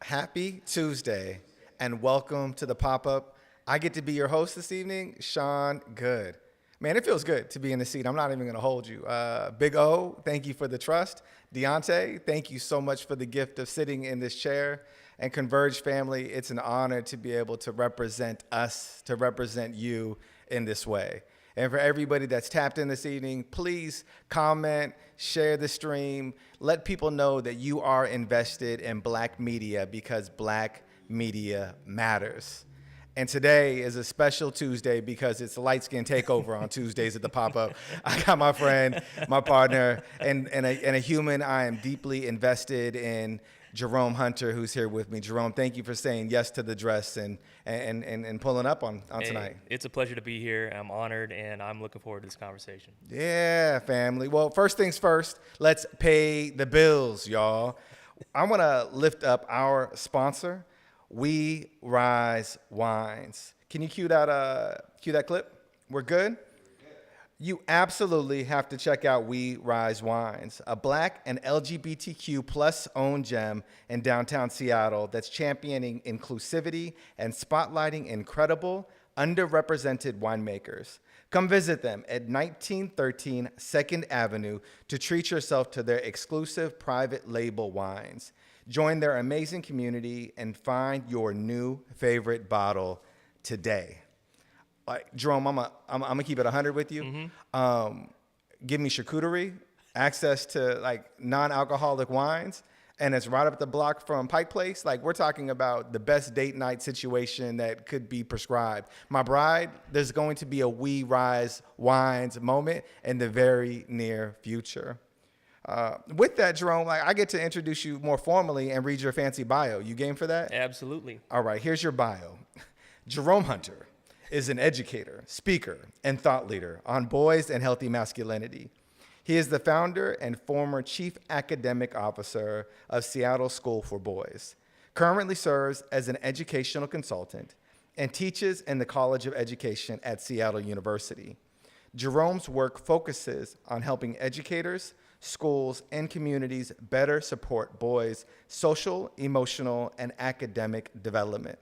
Happy Tuesday, and welcome to the pop-up. I get to be your host this evening, Sean Goode. Man, it feels good to be in the seat. I'm not even going to hold you. Big O, thank you for the trust. Deontay, thank you so much for the gift of sitting in this chair. And Converge family, it's an honor to be able to represent us, to represent you in this way. And for everybody that's tapped in this evening, please comment, share the stream, let people know that you are invested in Black media because Black media matters. And today is a special Tuesday because it's a light skin takeover on Tuesdays at the pop-up. I got my friend, my partner, and a human I am deeply invested in, Jerome Hunter, who's here with me. Jerome, thank you for saying yes to the dress and pulling up on tonight. It's a pleasure to be here. I'm honored, and I'm looking forward to this conversation. Yeah, family. Well, first things first, let's pay the bills, y'all. I want to lift up our sponsor, We Rise Wines. Can you cue that clip? We're good? You absolutely have to check out We Rise Wines, a Black and LGBTQ plus owned gem in downtown Seattle that's championing inclusivity and spotlighting incredible, underrepresented winemakers. Come visit them at 1913 2nd Avenue to treat yourself to their exclusive private label wines. Join their amazing community and find your new favorite bottle today. Like, Jerome, I'm gonna keep it 100 with you. Mm-hmm. Give me charcuterie, access to like non-alcoholic wines, and it's right up the block from Pike Place. Like, we're talking about the best date night situation that could be prescribed. My bride, there's going to be a We Rise Wines moment in the very near future. With that, Jerome, like, I get to introduce you more formally and read your fancy bio. You game for that? Absolutely. All right, here's your bio. Jerome Hunter is an educator, speaker, and thought leader on boys and healthy masculinity. He is the founder and former chief academic officer of Seattle School for Boys, currently serves as an educational consultant, and teaches in the College of Education at Seattle University. Jerome's work focuses on helping educators, schools, and communities better support boys' social, emotional, and academic development.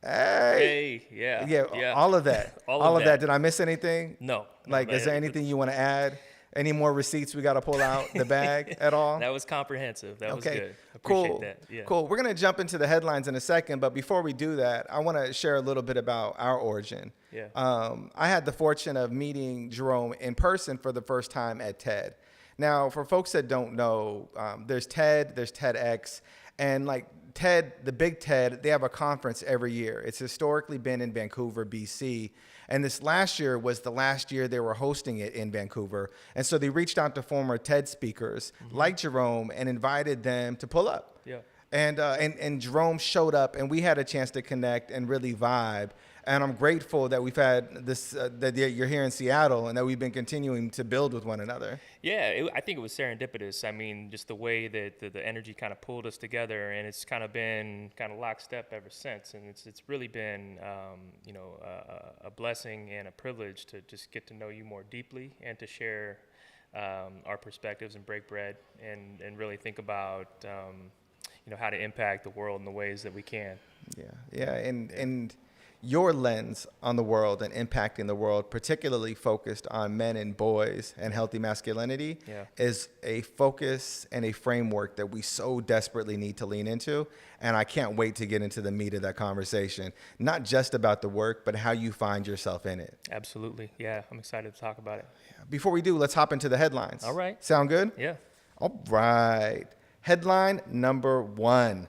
Hey, yeah. All of that. all of that. Did I miss anything? No. Like, is there anything you want to add? Any more receipts we got to pull out the bag at all? That was comprehensive. That was good. Cool. That. Yeah. Cool. We're going to jump into the headlines in a second, but before we do that, I want to share a little bit about our origin. Yeah. I had the fortune of meeting Jerome in person for the first time at TED. Now, for folks that don't know, there's TED, there's TEDx, and like TED, the big TED, they have a conference every year. It's historically been in Vancouver, BC. And this last year was the last year they were hosting it in Vancouver. And so they reached out to former TED speakers like Jerome and invited them to pull up. Yeah. And Jerome showed up, and we had a chance to connect and really vibe. And I'm grateful that we've had this, that you're here in Seattle and that we've been continuing to build with one another. Yeah, I think it was serendipitous. I mean, just the way that the energy kind of pulled us together, and it's kind of been kind of lockstep ever since. And it's really been, a blessing and a privilege to just get to know you more deeply and to share our perspectives and break bread and really think about, how to impact the world in the ways that we can. Yeah, and your lens on the world and impacting the world, particularly focused on men and boys and healthy masculinity, is a focus and a framework that we so desperately need to lean into. And I can't wait to get into the meat of that conversation, not just about the work, but how you find yourself in it. Absolutely. Yeah, I'm excited to talk about it. Before we do, let's hop into the headlines. All right. Sound good? Yeah. All right. Headline number 1.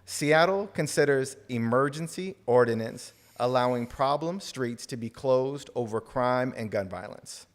Seattle considers emergency ordinance allowing problem streets to be closed over crime and gun violence.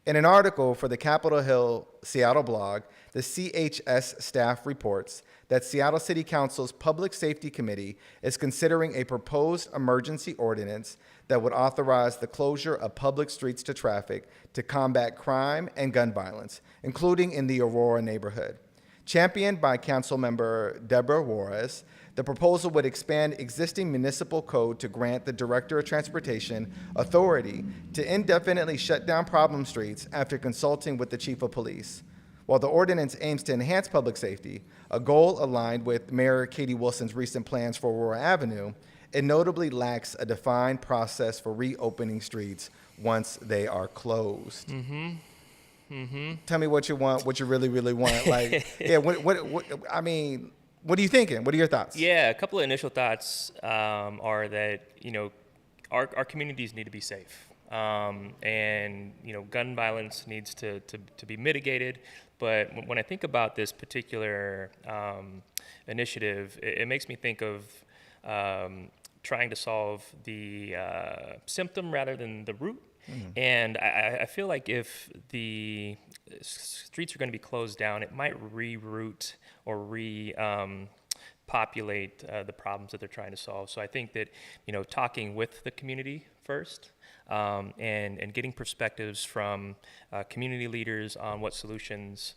In an article for the Capitol Hill Seattle blog, the CHS staff reports that Seattle City Council's Public Safety Committee is considering a proposed emergency ordinance that would authorize the closure of public streets to traffic to combat crime and gun violence, including in the Aurora neighborhood. Championed by Councilmember Deborah Juarez, the proposal would expand existing municipal code to grant the Director of Transportation authority to indefinitely shut down problem streets after consulting with the Chief of Police. While the ordinance aims to enhance public safety, a goal aligned with Mayor Katie Wilson's recent plans for Aurora Avenue, it notably lacks a defined process for reopening streets once they are closed. Tell me what you want, what you really, really want. Like, yeah, I mean, what are you thinking? What are your thoughts? Yeah, a couple of initial thoughts are that, our communities need to be safe. And, gun violence needs to be mitigated. But when I think about this particular initiative, it makes me think of trying to solve the symptom rather than the root. And I feel like if the streets are going to be closed down, it might reroute or populate the problems that they're trying to solve. So I think that, talking with the community first, and getting perspectives from community leaders on what solutions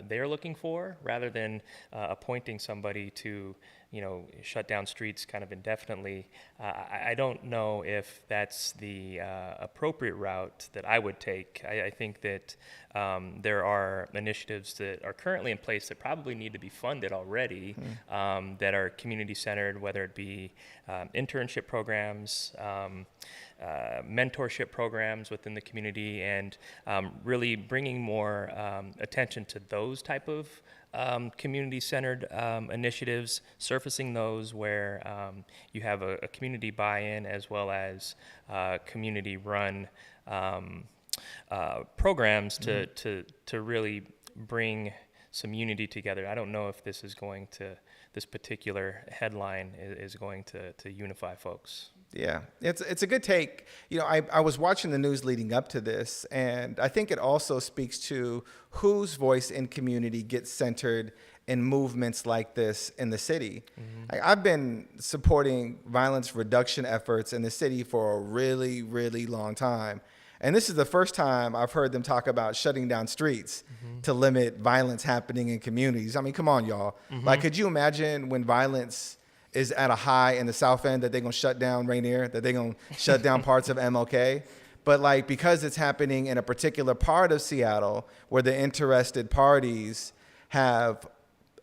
they're looking for, rather than appointing somebody to, shut down streets kind of indefinitely. I don't know if that's the appropriate route that I would take. I think that there are initiatives that are currently in place that probably need to be funded already, that are community-centered, whether it be internship programs, mentorship programs within the community, and really bringing more attention to those type of community-centered initiatives, surfacing those where you have a community buy-in as well as community-run programs to really bring some unity together. I don't know if this particular headline is going to unify folks. Yeah, it's a good take. I was watching the news leading up to this, and I think it also speaks to whose voice in community gets centered in movements like this in the city. I've been supporting violence reduction efforts in the city for a really, really long time. And this is the first time I've heard them talk about shutting down streets to limit violence happening in communities. I mean, come on, y'all. Like, could you imagine when violence is at a high in the South End that they're going to shut down Rainier, that they're going to shut down parts of MLK? But because it's happening in a particular part of Seattle where the interested parties have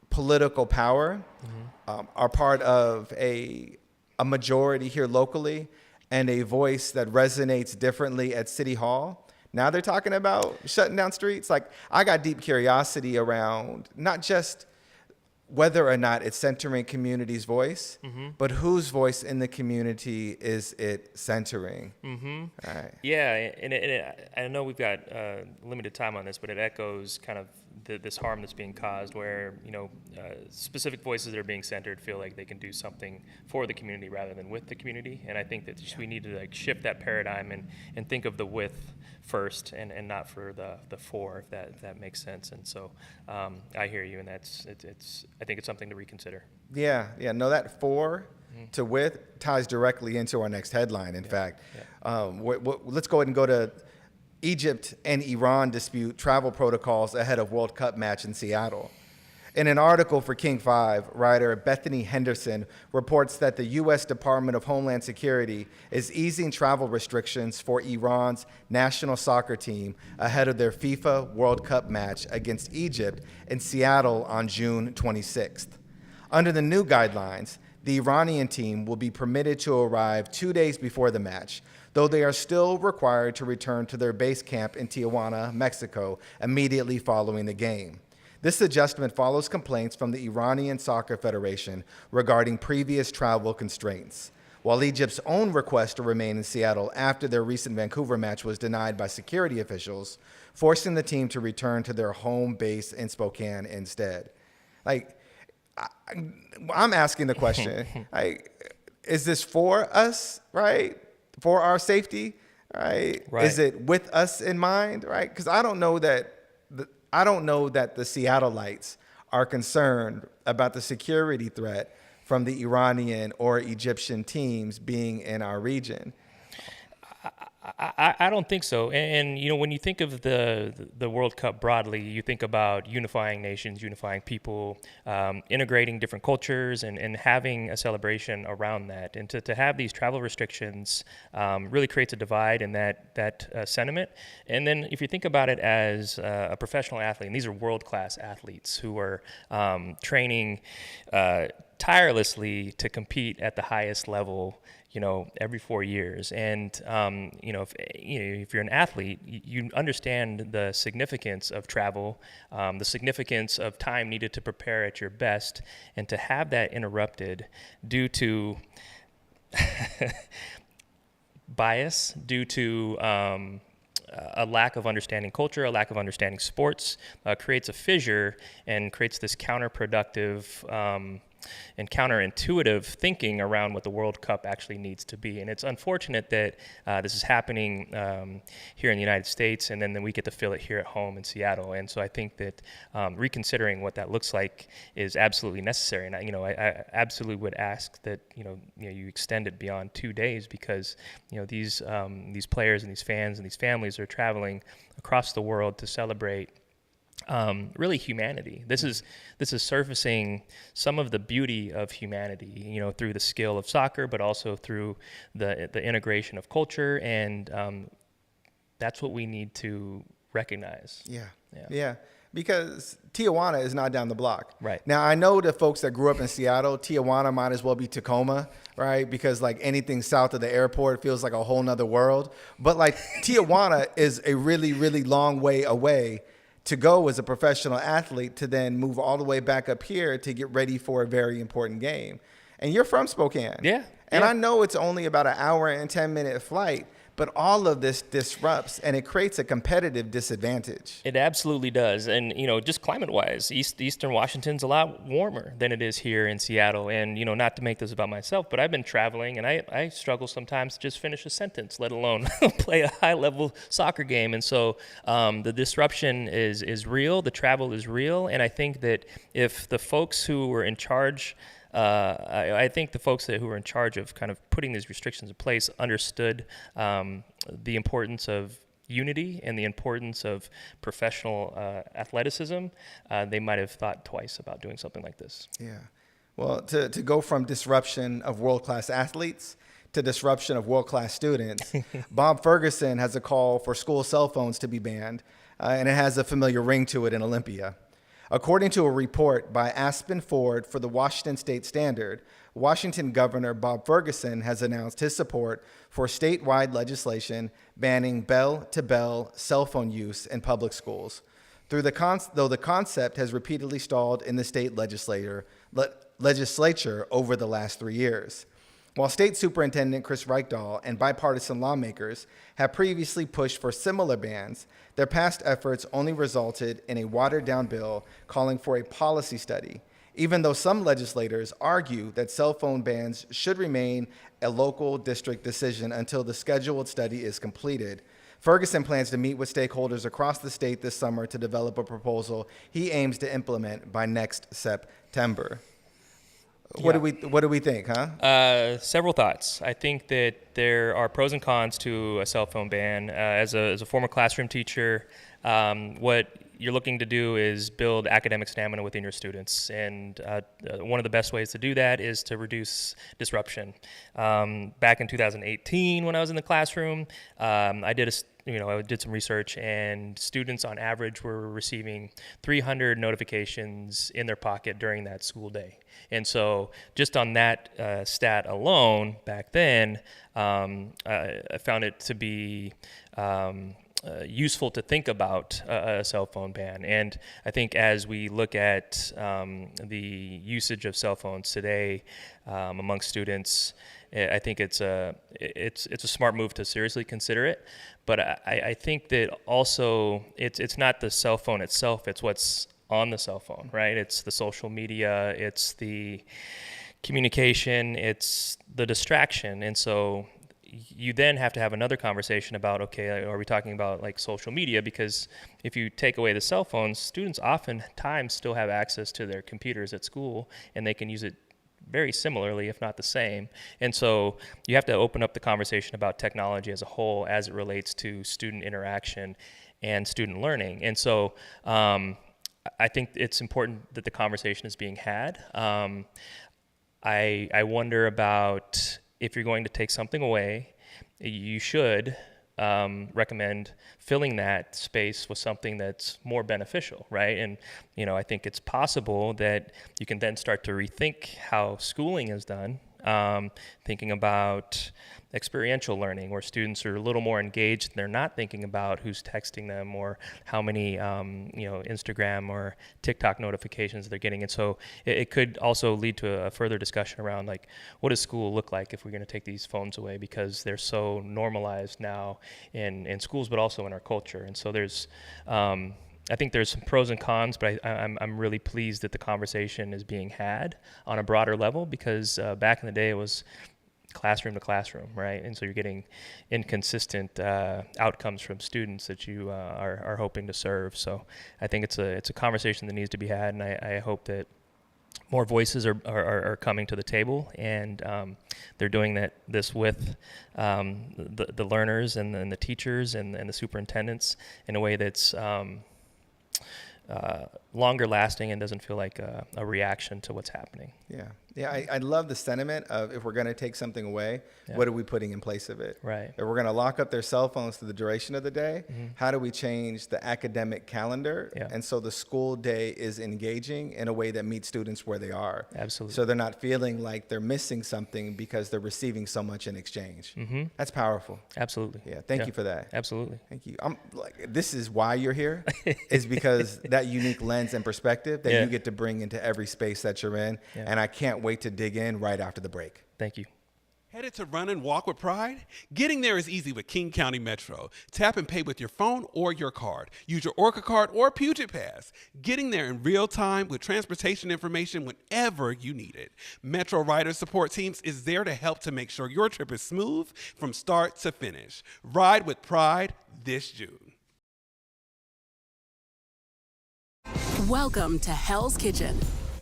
political power, are part of a majority here locally, and a voice that resonates differently at City Hall. Now they're talking about shutting down streets. I got deep curiosity around not just whether or not it's centering community's voice, but whose voice in the community is it centering? All right. Yeah, and I know we've got limited time on this, but it echoes kind of this harm that's being caused where, specific voices that are being centered feel like they can do something for the community rather than with the community. And I think that we need to shift that paradigm and think of the with first and not for the for, if that makes sense. And so I hear you, and I think it's something to reconsider. Yeah. No, that for to with ties directly into our next headline. In fact, let's go ahead and go to Egypt and Iran dispute travel protocols ahead of World Cup match in Seattle. In an article for King 5, writer Bethany Henderson reports that the U.S. Department of Homeland Security is easing travel restrictions for Iran's national soccer team ahead of their FIFA World Cup match against Egypt in Seattle on June 26th. Under the new guidelines, the Iranian team will be permitted to arrive 2 days before the match, though they are still required to return to their base camp in Tijuana, Mexico, immediately following the game. This adjustment follows complaints from the Iranian Soccer Federation regarding previous travel constraints, while Egypt's own request to remain in Seattle after their recent Vancouver match was denied by security officials, forcing the team to return to their home base in Spokane instead. Like, I'm asking the question, like, is this for us, right? For our safety, right? Is it with us in mind, right? Because I don't know that the Seattleites are concerned about the security threat from the Iranian or Egyptian teams being in our region. I don't think so. And you know, when you think of the World Cup broadly, you think about unifying nations, unifying people, integrating different cultures, and having a celebration around that. And to have these travel restrictions really creates a divide in that sentiment. And then if you think about it as a professional athlete, and these are world-class athletes who are training tirelessly to compete at the highest level, you know, every 4 years. And, you know, if you're an athlete, you understand the significance of travel, the significance of time needed to prepare at your best, and to have that interrupted due to bias, due to a lack of understanding culture, a lack of understanding sports, creates a fissure and creates this counterproductive and counterintuitive thinking around what the World Cup actually needs to be. And it's unfortunate that this is happening here in the United States, and then we get to feel it here at home in Seattle. And so I think that reconsidering what that looks like is absolutely necessary. And I absolutely would ask that you extend it beyond 2 days, because these players and these fans and these families are traveling across the world to celebrate really humanity. This is surfacing some of the beauty of humanity, through the skill of soccer, but also through the integration of culture, and that's what we need to recognize. Yeah. Because Tijuana is not down the block. Right. Now, I know the folks that grew up in Seattle, Tijuana might as well be Tacoma, right? Because like anything south of the airport feels like a whole nother world. But like Tijuana is a really, really long way away to go as a professional athlete, to then move all the way back up here to get ready for a very important game. And you're from Spokane. Yeah. And I know it's only about an hour and 10-minute flight, but all of this disrupts, and it creates a competitive disadvantage. It absolutely does. And, just climate-wise, Eastern Washington's a lot warmer than it is here in Seattle. And, not to make this about myself, but I've been traveling, and I struggle sometimes to just finish a sentence, let alone play a high-level soccer game. And so the disruption is real, the travel is real, and I think that if the folks who were in charge I think the folks who were in charge of kind of putting these restrictions in place understood the importance of unity and the importance of professional athleticism. They might have thought twice about doing something like this. Yeah. Well, to go from disruption of world-class athletes to disruption of world-class students, Bob Ferguson has a call for school cell phones to be banned, and it has a familiar ring to it in Olympia. According to a report by Aspen Ford for the Washington State Standard, Washington Governor Bob Ferguson has announced his support for statewide legislation banning bell-to-bell cell phone use in public schools. Though the concept has repeatedly stalled in the state legislature over the last 3 years. While State Superintendent Chris Reichdahl and bipartisan lawmakers have previously pushed for similar bans, their past efforts only resulted in a watered-down bill calling for a policy study, even though some legislators argue that cell phone bans should remain a local district decision until the scheduled study is completed. Ferguson plans to meet with stakeholders across the state this summer to develop a proposal he aims to implement by next September. What do we think, huh? Several thoughts. I think that there are pros and cons to a cell phone ban. As a former classroom teacher, what you're looking to do is build academic stamina within your students, and one of the best ways to do that is to reduce disruption. Back in 2018, when I was in the classroom, I did some research, and students on average were receiving 300 notifications in their pocket during that school day. And so just on that stat alone, back then, I found it to be useful to think about a cell phone ban. And I think as we look at the usage of cell phones today among students, I think it's a smart move to seriously consider it. But I think that also it's not the cell phone itself, it's what's on the cell phone, right? It's the social media, it's the communication, it's the distraction. And so you then have to have another conversation about, okay, are we talking about like social media? Because if you take away the cell phones, students oftentimes still have access to their computers at school, and they can use it very similarly, if not the same. And so you have to open up the conversation about technology as a whole as it relates to student interaction and student learning. And so I think it's important that the conversation is being had. I wonder about, if you're going to take something away, you should recommend filling that space with something that's more beneficial, right? And, I think it's possible that you can then start to rethink how schooling is done, thinking about experiential learning, where students are a little more engaged and they're not thinking about who's texting them or how many Instagram or TikTok notifications they're getting. And so it could also lead to a further discussion around, like, what does school look like if we're going to take these phones away, because they're so normalized now in schools, but also in our culture. And so there's I think there's some pros and cons, but I'm really pleased that the conversation is being had on a broader level, because back in the day it was classroom to classroom, right? And so you're getting inconsistent outcomes from students that you are hoping to serve. So I think it's a conversation that needs to be had, and I hope that more voices are coming to the table, and they're doing this with the learners and the teachers and the superintendents in a way that's longer lasting and doesn't feel like a reaction to what's happening. Yeah, I love the sentiment of, if we're going to take something away, what are we putting in place of it? Right. If we're going to lock up their cell phones for the duration of the day, how do we change the academic calendar? Yeah. And so the school day is engaging in a way that meets students where they are. Absolutely. So they're not feeling like they're missing something because they're receiving so much in exchange. That's powerful. Absolutely. Yeah. Thank you for that. Absolutely. Thank you. This is why you're here, is because that unique lens and perspective that you get to bring into every space that you're in. Yeah. And I can't wait to dig in right after the break. Thank you. Headed to run and walk with pride? Getting there is easy with King County Metro. Tap and pay with your phone or your card. Use your Orca card or Puget Pass. Getting there in real time with transportation information whenever you need it. Metro Rider Support Teams is there to help to make sure your trip is smooth from start to finish. Ride with pride this June. Welcome to Hell's Kitchen,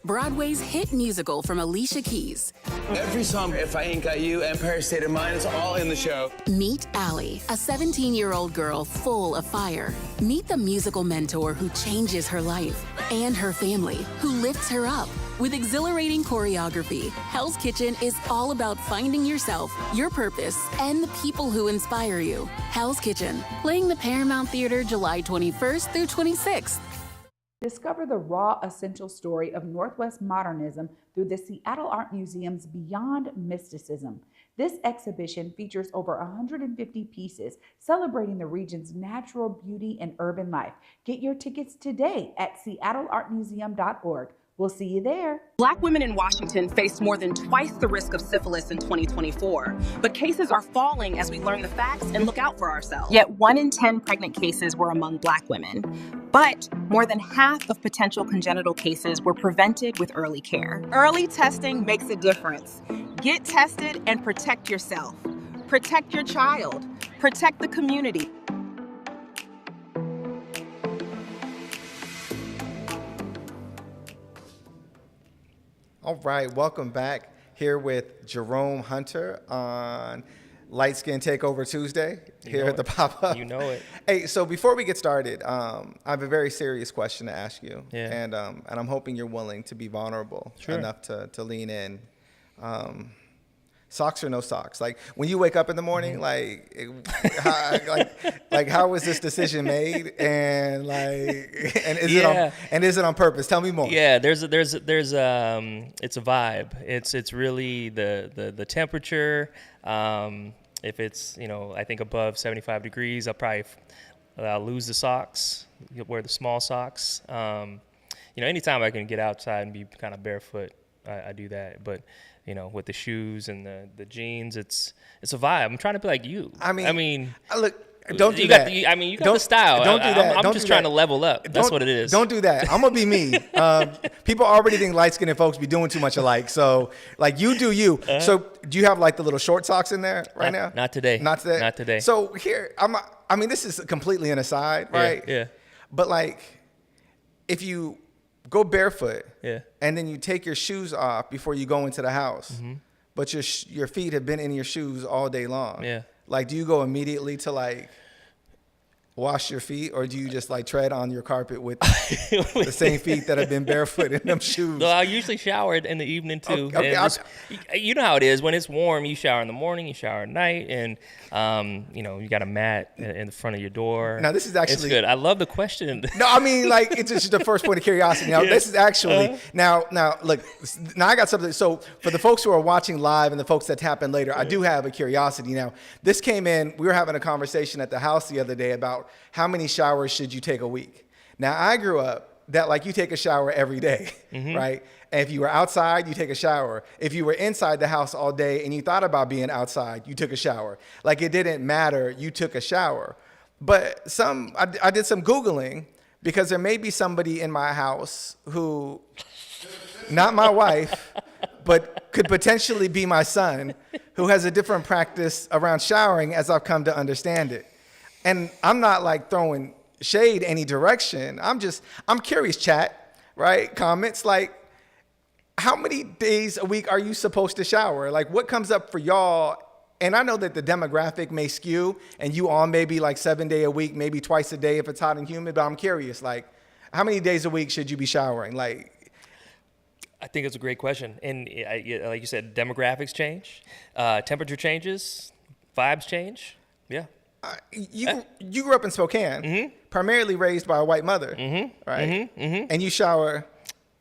Broadway's hit musical from Alicia Keys. Every song, If I Ain't Got You, Empire State of Mind, it's all in the show. Meet Allie, a 17-year-old girl full of fire. Meet the musical mentor who changes her life, and her family, who lifts her up. With exhilarating choreography, Hell's Kitchen is all about finding yourself, your purpose, and the people who inspire you. Hell's Kitchen, playing the Paramount Theater July 21st through 26th. Discover the raw, essential story of Northwest modernism through the Seattle Art Museum's Beyond Mysticism. This exhibition features over 150 pieces celebrating the region's natural beauty and urban life. Get your tickets today at seattleartmuseum.org. We'll see you there. Black women in Washington faced more than twice the risk of syphilis in 2024, but cases are falling as we learn the facts and look out for ourselves. Yet 1 in 10 pregnant cases were among Black women, but more than half of potential congenital cases were prevented with early care. Early testing makes a difference. Get tested and protect yourself. Protect your child. Protect the community. All right, welcome back here with Jerome Hunter on Light Skin Takeover Tuesday here at the Pop-Up. You know it. Hey, so before we get started, I have a very serious question to ask you. Yeah. And I'm hoping you're willing to be vulnerable enough to lean in. Socks or no socks? Like when you wake up in the morning, how was this decision made? And is it on purpose? Tell me more. Yeah, there's it's a vibe. It's really the temperature. If it's, I think above 75 degrees, I'll lose the socks, wear the small socks. Anytime I can get outside and be kind of barefoot, I do that. But with the shoes and the jeans, it's a vibe. I'm trying to be like you. I mean, look, don't do you that. You got the style. Don't do that. I'm just trying to level up. That's what it is. Don't do that. I'm gonna be me. People already think light-skinned folks be doing too much alike. So, you do you. So, do you have the little short socks in there right now? Not today. Not today. Not today. So here, this is completely an aside, right? Yeah. But if you go barefoot, yeah, and then you take your shoes off before you go into the house, but your feet have been in your shoes all day long. Yeah. Do you go immediately to wash your feet, or do you just tread on your carpet with the same feet that have been barefoot in them shoes? No, I usually shower in the evening too. Okay, you know how it is when it's warm. You shower in the morning, you shower at night, and you got a mat in the front of your door. Now this is actually it's good. I love the question. No, it's just the first point of curiosity. Now this is actually now look. Now I got something. So for the folks who are watching live and the folks that tap in later, I do have a curiosity. Now this came in. We were having a conversation at the house the other day about how many showers should you take a week. Now I grew up that you take a shower every day, right? And if you were outside, you take a shower. If you were inside the house all day and you thought about being outside, you took a shower. It didn't matter, you took a shower. But I did some Googling because there may be somebody in my house who, not my wife, but could potentially be my son, who has a different practice around showering as I've come to understand it. And I'm not throwing shade any direction. I'm curious, chat, right? Comments how many days a week are you supposed to shower? What comes up for y'all? And I know that the demographic may skew and you all may be 7 days a week, maybe twice a day if it's hot and humid, but I'm curious, how many days a week should you be showering? I think it's a great question. And like you said, demographics change, temperature changes, vibes change. Yeah. You grew up in Spokane, primarily raised by a white mother, right? And you shower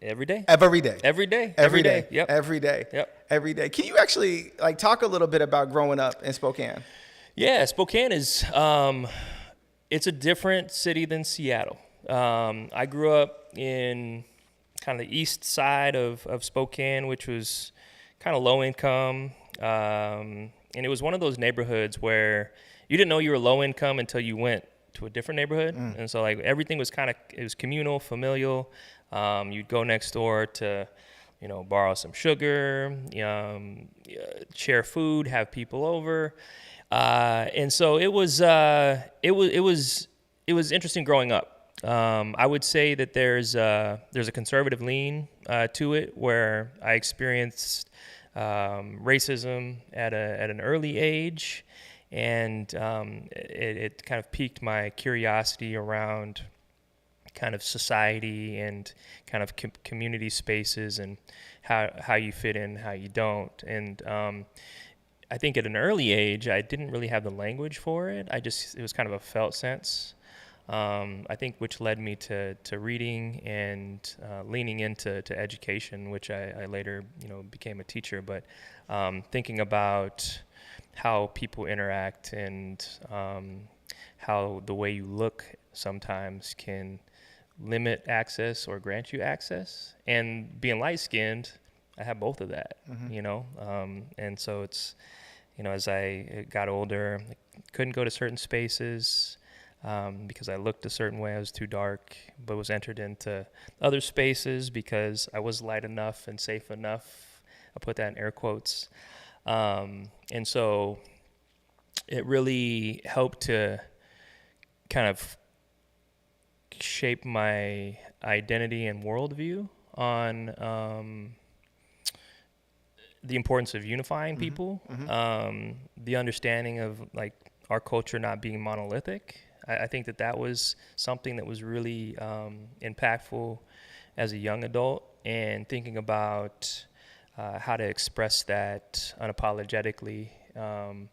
every day. Every day. Every day. Every day. Yep. Every day. Yep. Every day. Can you actually talk a little bit about growing up in Spokane? Yeah, Spokane is it's a different city than Seattle. I grew up in kind of the east side of Spokane, which was kind of low income, and it was one of those neighborhoods where you didn't know you were low income until you went to a different neighborhood. And so everything was it was communal, familial. You'd go next door to, borrow some sugar, share food, have people over. And so it was interesting growing up. I would say that there's a conservative lean to it, where I experienced racism at an early age. And it kind of piqued my curiosity around kind of society and kind of community spaces and how you fit in, how you don't. And I think at an early age, I didn't really have the language for it. It was kind of a felt sense. I think which led me to reading and leaning into education, which I later became a teacher. But thinking about how people interact and how the way you look sometimes can limit access or grant you access. And being light-skinned, I have both of that, and so it's, as I got older, I couldn't go to certain spaces because I looked a certain way. I was too dark, but was entered into other spaces because I was light enough and safe enough. I put that in air quotes. And so it really helped to kind of shape my identity and worldview on the importance of unifying people, the understanding of like our culture not being monolithic. I think that was something that was really impactful as a young adult, and thinking about how to express that unapologetically on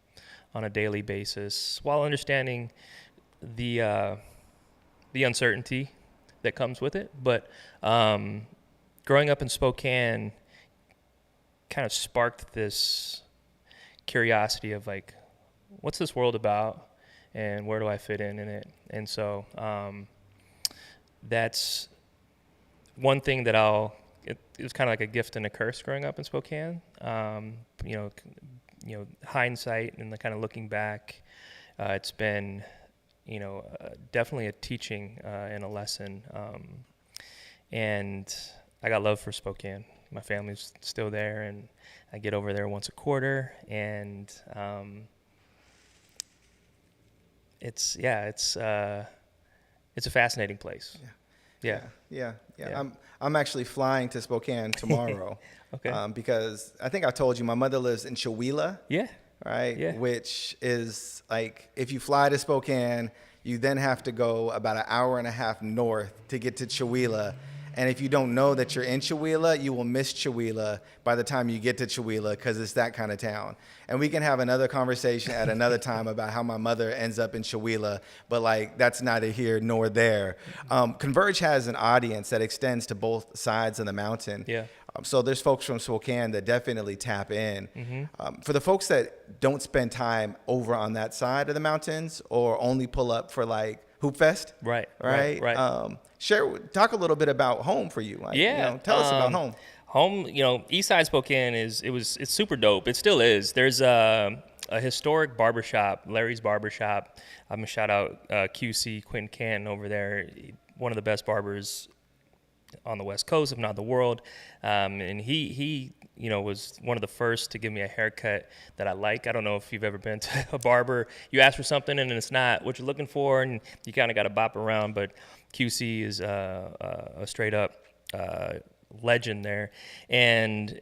a daily basis, while understanding the uncertainty that comes with it. But growing up in Spokane kind of sparked this curiosity of like, what's this world about, and where do I fit in it? And so that's one thing that it was kind of like a gift and a curse growing up in Spokane. You know, hindsight and the kind of looking back, it's been, definitely a teaching and a lesson. And I got love for Spokane. My family's still there, and I get over there once a quarter, and it's a fascinating place. Yeah. I'm actually flying to Spokane tomorrow. Okay. Because I think I told you my mother lives in Chewelah. Yeah. Right. Yeah. Which is like, if you fly to Spokane, you then have to go about an hour and a half north to get to Chewelah. And if you don't know that you're in Chewelah, you will miss Chewelah by the time you get to Chewelah, because it's that kind of town. And we can have another conversation at another time about how my mother ends up in Chewelah, but like that's neither here nor there. Converge has an audience that extends to both sides of the mountain. Yeah. So there's folks from Spokane that definitely tap in. For the folks that don't spend time over on that side of the mountains, or only pull up for like Hoop Fest. Right. Talk a little bit about home for you. Like, tell us about home. Home, East Side Spokane it's super dope. It still is. There's a historic barbershop, Larry's Barbershop. I'm gonna shout out QC Quinn Canton over there, one of the best barbers on the West Coast, if not the world. And he was one of the first to give me a haircut that I like. I don't know if you've ever been to a barber. You ask for something and it's not what you're looking for, and you kind of got to bop around. But QC is a straight up legend there. And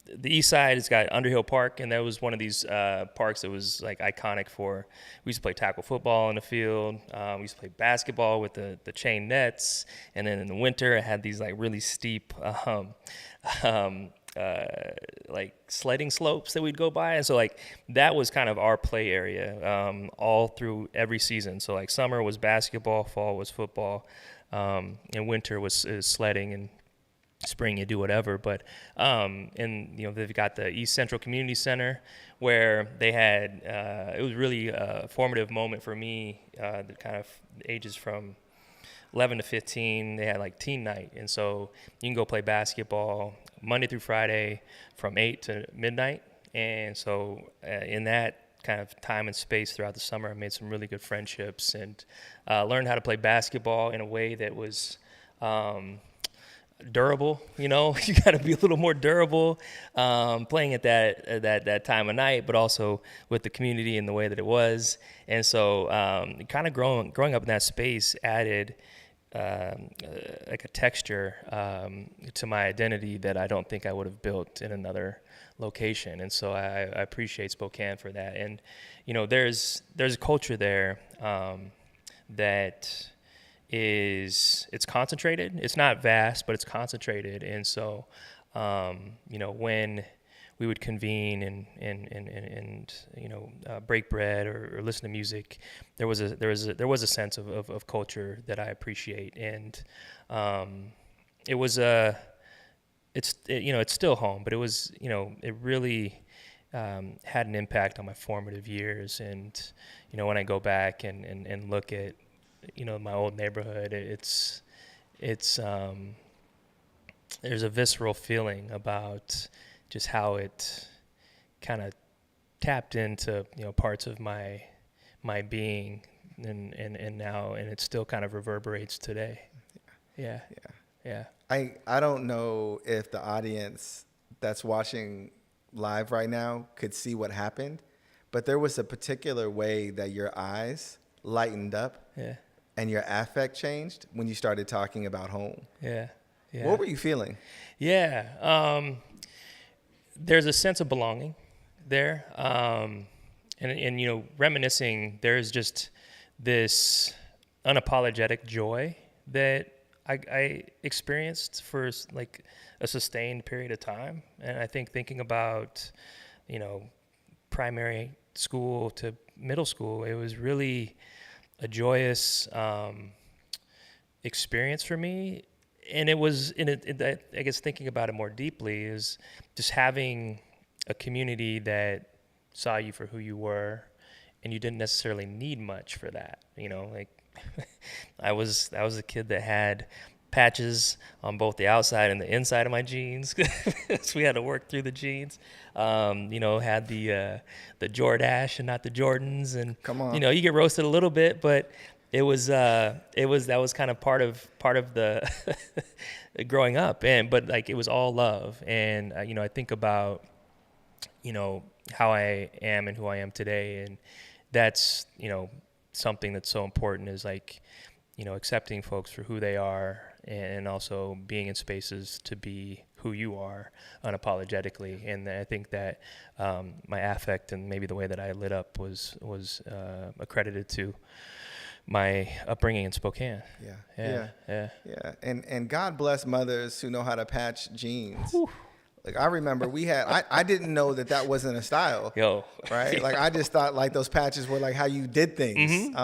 the East Side has got Underhill Park, and that was one of these parks that was like iconic for. We used to play tackle football in the field. We used to play basketball with the chain nets, and then in the winter it had these like really steep like sledding slopes that we'd go by, and so like that was kind of our play area all through every season. So like summer was basketball, fall was football, and winter was sledding, and spring you do whatever. But and they've got the East Central Community Center, where they had it was really a formative moment for me, the kind of ages from 11 to 15. They had like teen night, and so you can go play basketball Monday through Friday from 8 to midnight. And so in that kind of time and space throughout the summer, I made some really good friendships, and learned how to play basketball in a way that was durable. You got to be a little more durable playing at that time of night, but also with the community and the way that it was. And so kind of growing up in that space added like a texture to my identity that I don't think I would have built in another location. And so I appreciate Spokane for that. And there's a culture there that it's concentrated. It's not vast, but it's concentrated. And so when we would convene and break bread or listen to music, there was a sense of culture that I appreciate. And it's still home, but it was it really had an impact on my formative years. And when I go back and look at my old neighborhood, it's there's a visceral feeling about just how it kind of tapped into parts of my being, and now, and it still kind of reverberates today. Yeah. I don't know if the audience that's watching live right now could see what happened, but there was a particular way that your eyes lightened up. Yeah. And your affect changed when you started talking about home. Yeah. What were you feeling? Yeah. there's a sense of belonging there. And you know, reminiscing, there's just this unapologetic joy that I experienced for like a sustained period of time. And I think thinking about, you know, primary school to middle school, it was really a joyous experience for me. And it was, I guess thinking about it more deeply is just having a community that saw you for who you were, and you didn't necessarily need much for that. You know, like I was a kid that had patches on both the outside and the inside of my jeans. So we had to work through the jeans. You know, had the Jordache and not the Jordans, and Come on. you know, you get roasted a little bit, but that was kind of part of the growing up, but like it was all love. And you know, I think about, you know, how I am and who I am today, and that's, you know, something that's so important is like, you know, accepting folks for who they are, and also being in spaces to be who you are unapologetically. And I think that my affect and maybe the way that I lit up was accredited to my upbringing in Spokane. Yeah. And God bless mothers who know how to patch jeans. Whew. Like I remember I didn't know that wasn't a style. Yo. Right? Like I just thought like those patches were like how you did things.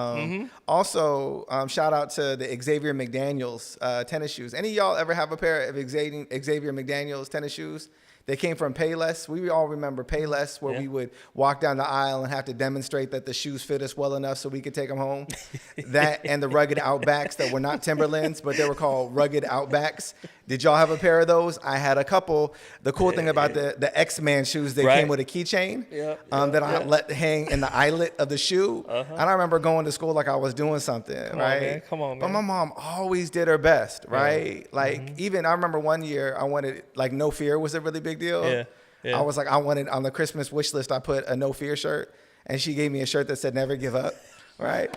Also, shout out to the Xavier McDaniels tennis shoes. Any of y'all ever have a pair of Xavier McDaniels tennis shoes? They came from Payless. We all remember Payless, where we would walk down the aisle and have to demonstrate that the shoes fit us well enough so we could take them home. That and the Rugged Outbacks that were not Timberlands, but they were called Rugged Outbacks. Did y'all have a pair of those? I had a couple. The cool thing about the X-Man shoes, they came with a keychain that I let hang in the eyelet of the shoe. And I remember going to school like I was doing something, right? Come on, man. But my mom always did her best, right? Like even I remember one year I wanted, like No Fear was a really big deal. I was like, I wanted, on the Christmas wish list, I put a No Fear shirt, and she gave me a shirt that said Never Give Up, right?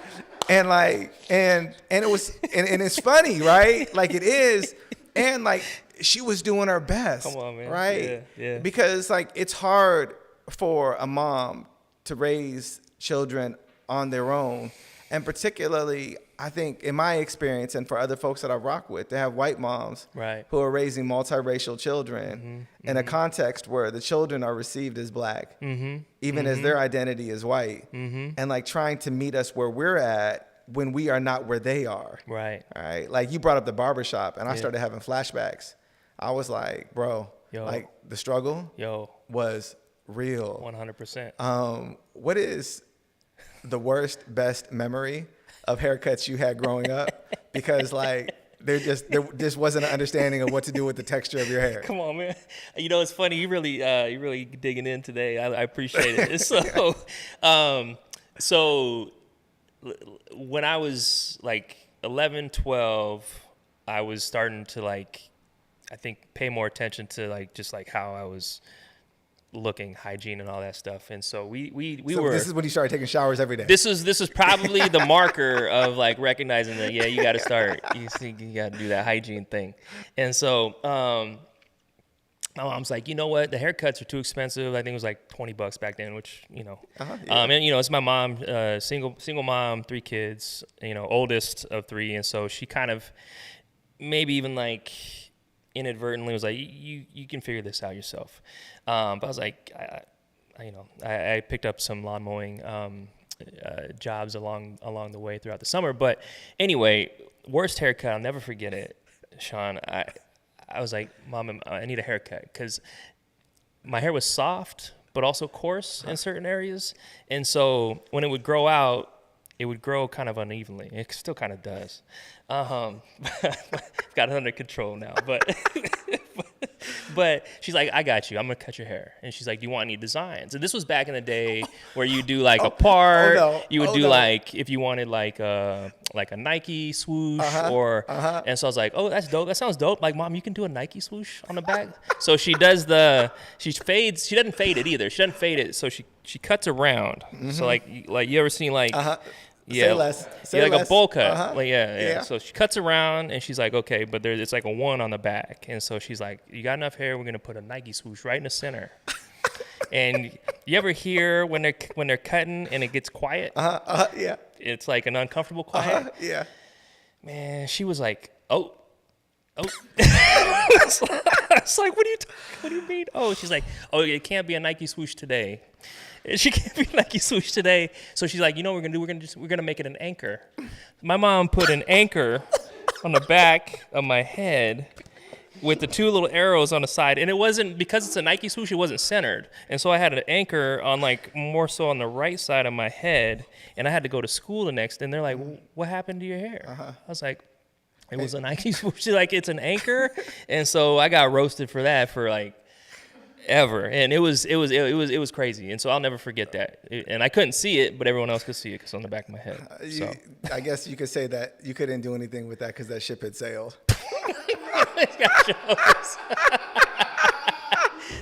And like, and it was, and it's funny, right? Like it is. And like, she was doing her best. Come on, man. Right? Yeah. Because like, it's hard for a mom to raise children on their own. And particularly, I think in my experience and for other folks that I rock with, to have white moms who are raising multiracial children in a context where the children are received as black, even as their identity is white, and like trying to meet us where we're at when we are not where they are. Right. Like you brought up the barbershop, and I started having flashbacks. I was like, bro, like the struggle was real. 100%. What is the worst, best memory of haircuts you had growing up? Because like there just wasn't an understanding of what to do with the texture of your hair. Come on, man. You know, it's funny. You really digging in today. I appreciate it. So when I was like 11, 12, I was starting to like, I think, pay more attention to like just like how I was looking, hygiene and all that stuff. And so we were. This is when you started taking showers every day. This is probably the marker of like recognizing that you got to start. You got to do that hygiene thing. And so my mom's like, you know what? The haircuts are too expensive. I think it was like $20 back then, which, you know, and you know, it's my mom, single mom, 3 kids, you know, oldest of 3. And so she kind of maybe even like inadvertently was like, you can figure this out yourself. But I was like, I picked up some lawn mowing jobs along the way throughout the summer. But anyway, worst haircut, I'll never forget it, Sean. I was like, Mom, I need a haircut, because my hair was soft but also coarse in certain areas. And so when it would grow out, it would grow kind of unevenly. It still kind of does. Got it under control now. But she's like, I got you. I'm going to cut your hair. And she's like, do you want any designs? And this was back in the day where you do like a part. You would do like, if you wanted like a Nike swoosh and so I was like, oh, that's dope. That sounds dope. Like, Mom, you can do a Nike swoosh on the back. So she does she fades. She doesn't fade it either. She doesn't fade it. So she cuts around. So like you ever seen like Yeah, Say less. Say yeah, like less. a bowl cut. Uh-huh. Like, yeah. Yeah. So she cuts around, and she's like, okay, but it's like a 1 on the back, and so she's like, you got enough hair? We're gonna put a Nike swoosh right in the center. And you ever hear when they're cutting and it gets quiet? Yeah. It's like an uncomfortable quiet. Yeah. Man, she was like, oh. It's like, what do you mean? Oh, she's like, oh, it can't be a Nike swoosh today. She can't be a Nike swoosh today. So she's like, you know what we're gonna do? We're gonna make it an anchor. My mom put an anchor on the back of my head with the 2 little arrows on the side, and it wasn't, because it's a Nike swoosh, it wasn't centered, and so I had an anchor on, like, more so on the right side of my head, and I had to go to school the next day, and they're like, what happened to your hair? I was like, it was a Nike swoosh. She's like, it's an anchor. And so I got roasted for that for like ever, and it was crazy, and so I'll never forget that. And I couldn't see it, but everyone else could see it because it's on the back of my head. So I guess you could say that you couldn't do anything with that because that ship had sailed.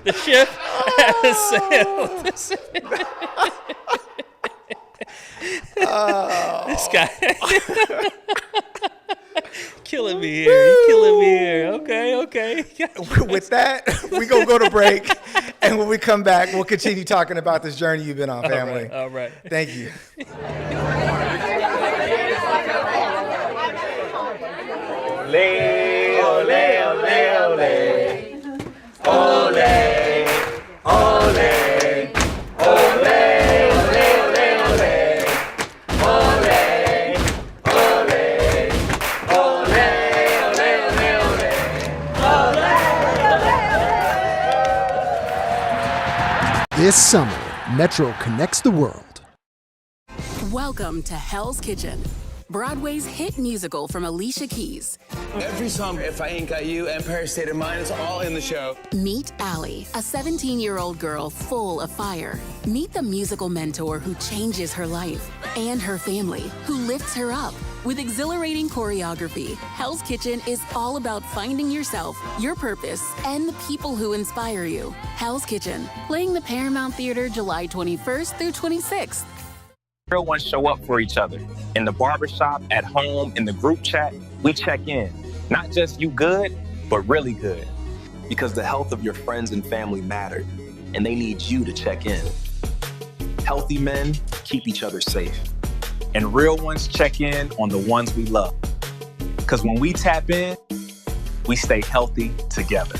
The ship has sailed. This guy killing me here. You're killing me here. Okay. With that, we gonna go to break, and when we come back, we'll continue talking about this journey you've been on, family. All right. Thank you. Ole, ole, ole, ole. Ole, ole. This summer, Metro connects the world. Welcome to Hell's Kitchen, Broadway's hit musical from Alicia Keys. Every song, If I Ain't Got You, Empire State of Mind, it's all in the show. Meet Allie, a 17-year-old girl full of fire. Meet the musical mentor who changes her life and her family, who lifts her up. With exhilarating choreography, Hell's Kitchen is all about finding yourself, your purpose, and the people who inspire you. Hell's Kitchen, playing the Paramount Theater July 21st through 26th. Real ones show up for each other. In the barbershop, at home, in the group chat, we check in. Not just you good, but really good. Because the health of your friends and family matter, and they need you to check in. Healthy men keep each other safe. And real ones check in on the ones we love. Because when we tap in, we stay healthy together.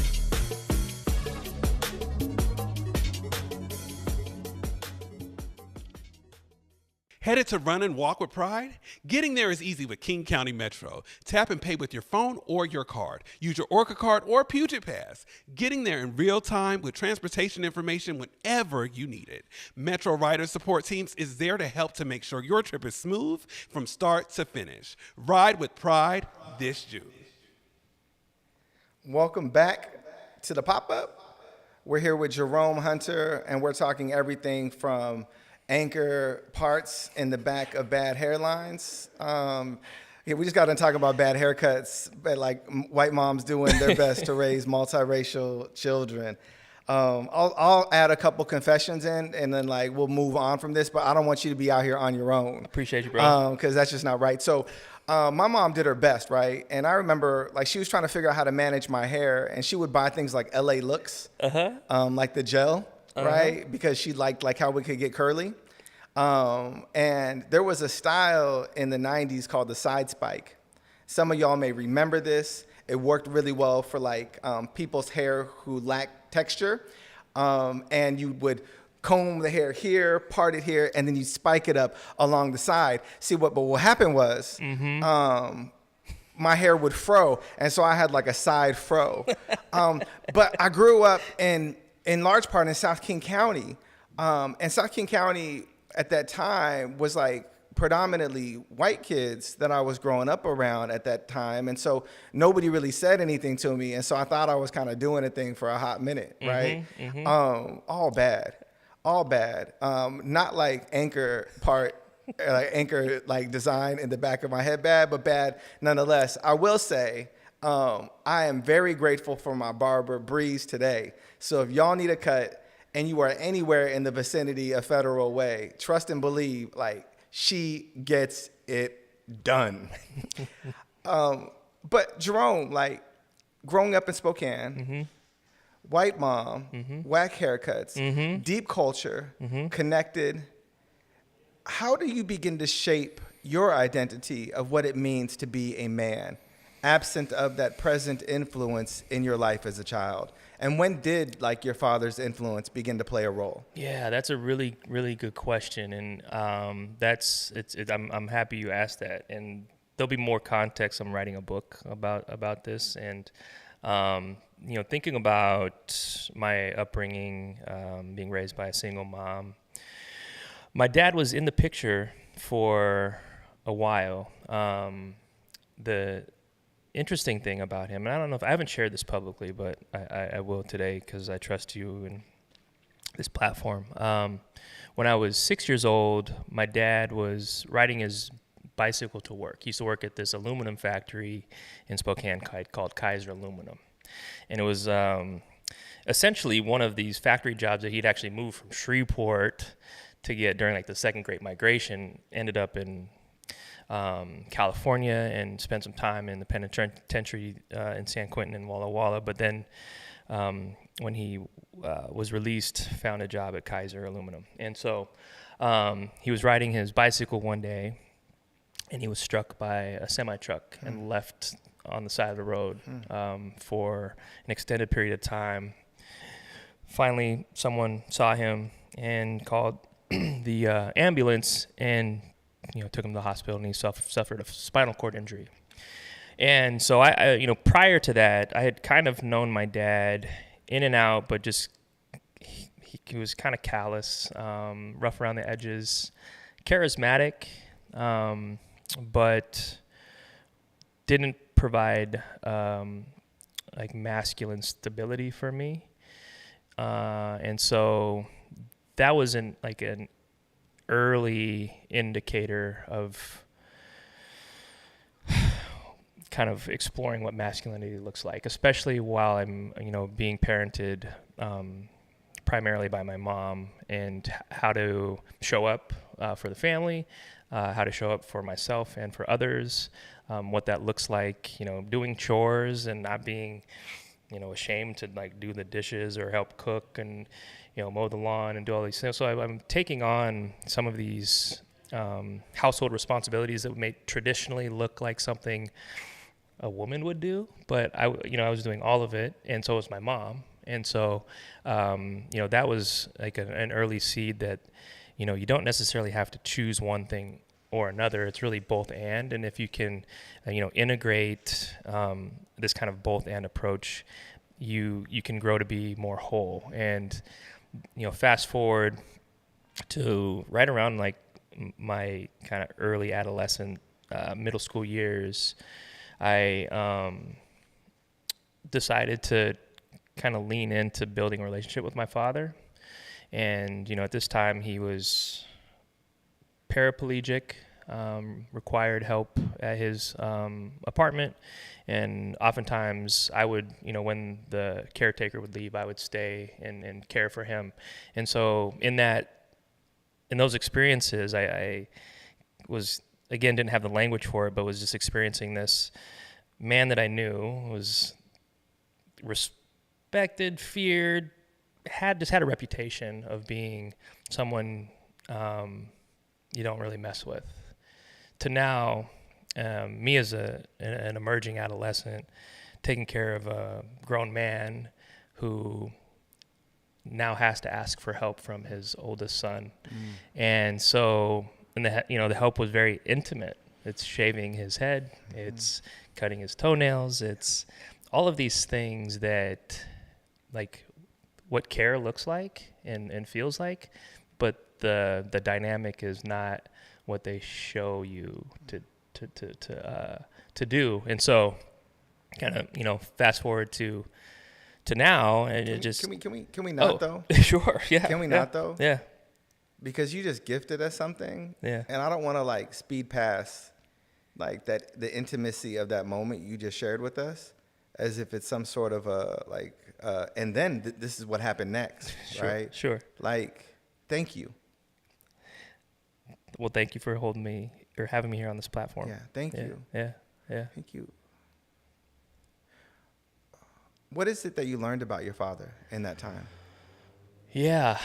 Headed to run and walk with pride? Getting there is easy with King County Metro. Tap and pay with your phone or your card. Use your Orca card or Puget Pass. Getting there in real time with transportation information whenever you need it. Metro Rider Support Teams is there to help to make sure your trip is smooth from start to finish. Ride with pride this June. Welcome back to the pop-up. We're here with Jerome Hunter, and we're talking everything from anchor parts in the back of bad hairlines. Yeah, we just got to talk about bad haircuts, but like white moms doing their best to raise multiracial children. I'll add a couple confessions in, and then like we'll move on from this. But I don't want you to be out here on your own. Appreciate you, bro. Because that's just not right. So my mom did her best, right? And I remember like she was trying to figure out how to manage my hair, and she would buy things like LA Looks, like the gel. Right? Because she liked like how we could get curly. And there was a style in the 90s called the side spike. Some of y'all may remember this. It worked really well for like people's hair who lack texture. And you would comb the hair here, part it here, and then you spike it up along the side. But what happened was my hair would fro, and so I had like a side fro. But I grew up in large part in South King County. And South King County at that time was like predominantly white kids that I was growing up around at that time. And so nobody really said anything to me. And so I thought I was kind of doing a thing for a hot minute, right? All bad. Not like anchor part, like anchor like design in the back of my head bad, but bad nonetheless. I will say, I am very grateful for my barber, Breeze, today. So if y'all need a cut and you are anywhere in the vicinity of Federal Way, trust and believe, like, she gets it done. But Jerome, like growing up in Spokane, white mom, whack haircuts, deep culture, connected. How do you begin to shape your identity of what it means to be a man, absent of that present influence in your life as a child? And when did like your father's influence begin to play a role? Yeah, that's a really, really good question, and I'm happy you asked that. And there'll be more context. I'm writing a book about this, and thinking about my upbringing, being raised by a single mom. My dad was in the picture for a while. The interesting thing about him, and I don't know if I haven't shared this publicly, but I will today because I trust you and this platform. When I was 6 years old, my dad was riding his bicycle to work. He used to work at this aluminum factory in Spokane called Kaiser Aluminum. And it was essentially one of these factory jobs that he'd actually moved from Shreveport to get during like the second Great Migration, ended up in California and spent some time in the penitentiary in San Quentin and Walla Walla. But then when he was released, found a job at Kaiser Aluminum. And so he was riding his bicycle one day, and he was struck by a semi-truck and left on the side of the road for an extended period of time. Finally, someone saw him and called the ambulance and took him to the hospital, and he suffered a spinal cord injury. And so I prior to that, I had kind of known my dad in and out, but just he was kind of callous, rough around the edges, charismatic, but didn't provide like masculine stability for me. And so that was an early indicator of kind of exploring what masculinity looks like, especially while I'm, being parented primarily by my mom, and how to show up for the family, how to show up for myself and for others, what that looks like, doing chores and not being, ashamed to like do the dishes or help cook and, mow the lawn and do all these things. So I'm taking on some of these household responsibilities that may traditionally look like something a woman would do, but I was doing all of it, and so was my mom. And so, that was like an early seed that, you don't necessarily have to choose one thing or another. It's really both and if you can, integrate this kind of both and approach, you can grow to be more whole. And, fast forward to right around like my kind of early adolescent, middle school years, I decided to kind of lean into building a relationship with my father. And, at this time he was paraplegic, required help at his apartment. And oftentimes I would, when the caretaker would leave, I would stay and care for him. And so in those experiences, I was, again, didn't have the language for it, but was just experiencing this man that I knew was respected, feared, had a reputation of being someone you don't really mess with. To now, me as an emerging adolescent, taking care of a grown man who now has to ask for help from his oldest son. And so, the help was very intimate. It's shaving his head, it's cutting his toenails, it's all of these things that, like, what care looks like and feels like, but the dynamic is not what they show you to do. And so, kind of fast forward to now, and it just can we not though? Sure, yeah. Can we not though? Yeah. Because you just gifted us something. Yeah. And I don't want to like speed past like that, the intimacy of that moment you just shared with us, as if it's some sort of and then this is what happened next, Sure, right? Sure. Like, thank you. Well, thank you for having me here on this platform. Yeah, thank you. Yeah. Thank you. What is it that you learned about your father in that time? Yeah.